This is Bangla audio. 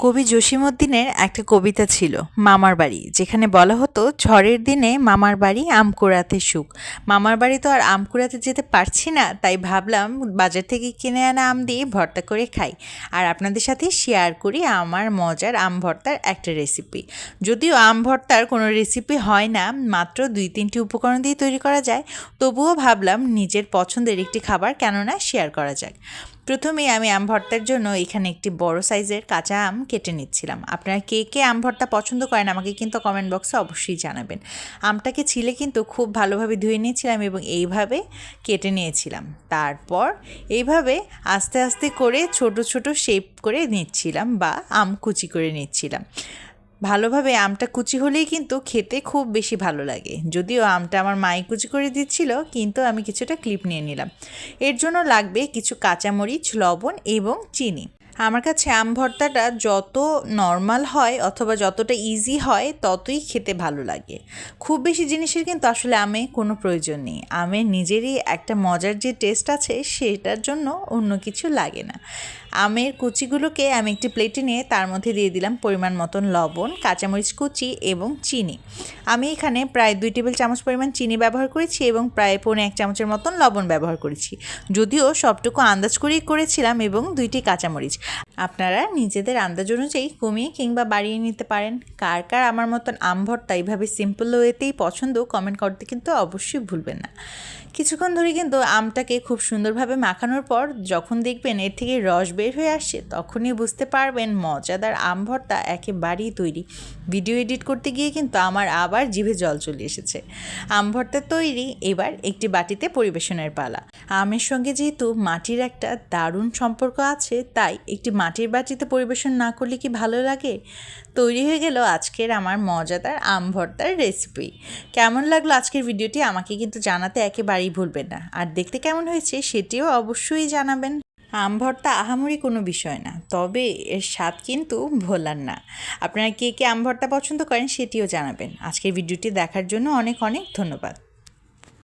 কবি জসীমউদ্দীনের একটা কবিতা ছিল মামার বাড়ি, যেখানে বলা হতো ঝড়ের দিনে মামার বাড়ি আম কুড়াতে সুখ। মামার বাড়ি তো আর আম কুড়াতে যেতে পারছি না, তাই ভাবলাম বাজার থেকে কিনে আনা আম দিয়ে ভর্তা করে খাই আর আপনাদের সাথে শেয়ার করি আমার মজার আম ভর্তার একটা রেসিপি। যদিও আম ভর্তার কোনো রেসিপি হয় না, মাত্র 2-3টি উপকরণ দিয়ে তৈরি করা যায়, তবুও ভাবলাম নিজের পছন্দের একটি খাবার কেননা শেয়ার করা যাক। প্রথমেই আমি আম ভর্তার জন্য এখানে একটি বড় সাইজের কাঁচা আম কেটে নিচ্ছিলাম। আপনারা কে কে আম ভর্তা পছন্দ করেন আমাকে কিন্তু কমেন্ট বক্সে অবশ্যই জানাবেন। আমটাকে ছিলে কিন্তু খুব ভালোভাবে ধুয়ে নিয়েছিলাম এবং এইভাবে কেটে নিয়েছিলাম। তারপর এইভাবে আস্তে আস্তে করে ছোট ছোট শেপ করে নিচ্ছিলাম বা আম কুচি করে নিচ্ছিলাম। ভালোভাবে আমটা কুচি হলেই কিন্তু খেতে খুব বেশি ভালো লাগে। যদিও আমটা আমার মাই কুচি করে দিচ্ছিল, কিন্তু আমি কিছুটা ক্লিপ নিয়ে নিলাম। এর জন্য লাগবে কিছু কাঁচামরিচ, লবণ এবং চিনি। আমার কাছে আম ভর্তাটা যত নর্মাল হয় অথবা যতটা ইজি হয় ততই খেতে ভালো লাগে। খুব বেশি জিনিসের কিন্তু আসলে আমে কোনো প্রয়োজন নেই। আমের নিজেরই একটা মজার যে টেস্ট আছে, সেটার জন্য অন্য কিছু লাগে না। আমের কুচিগুলোকে আমি একটি প্লেটে নিয়ে তার মধ্যে দিয়ে দিলাম পরিমাণ মতন লবণ, কাঁচামরিচ কুচি এবং চিনি। আমি এখানে প্রায় 2 টেবিল চামচ পরিমাণ চিনি ব্যবহার করেছি এবং প্রায় 1.25 চামচের মতন লবণ ব্যবহার করেছি। যদিও সবটুকু আন্দাজ করেই করেছিলাম, এবং 2টি কাঁচামরিচ। আপনারা নিজেদের আন্দাজ অনুযায়ী কমিয়ে কিংবা বাড়িয়ে নিতে পারেন। কার কার আমার মতন আম ভর্তা এইভাবে সিম্পল ওয়েতেই পছন্দ, কমেন্ট করতে কিন্তু অবশ্যই ভুলবেন না। কিছুক্ষণ ধরে কিন্তু আমটাকে খুব সুন্দরভাবে মাখানোর পর যখন দেখবেন এর থেকে রস বের হয়ে আসছে, তখনই বুঝতে পারবেন মজাদার আম ভর্তা একেবারেই তৈরি। ভিডিও এডিট করতে গিয়ে কিন্তু আমার আবার জিভে জল চলে এসেছে। আম ভর্তা তৈরি, এবার একটি বাটিতে পরিবেশনের পালা। আমের সঙ্গে যেহেতু মাটির একটা দারুণ সম্পর্ক আছে, তাই একটি মাটির বাটিতে পরিবেশন না করলে কি ভালো লাগে? তৈরি হয়ে গেল আজকের আমার মজাদার আম ভর্তার রেসিপি। কেমন লাগলো আজকের ভিডিওটি আমাকে কিন্তু জানাতে একেবারেই ভুলবেন না, আর দেখতে কেমন হয়েছে সেটিও অবশ্যই জানাবেন। আম ভর্তা আহামরি কোনো বিষয় না, তবে এর স্বাদ কিন্তু ভোলার না। আপনারা কে কে আম ভর্তা পছন্দ করেন সেটিও জানাবেন। আজকের ভিডিওটি দেখার জন্য অনেক অনেক ধন্যবাদ।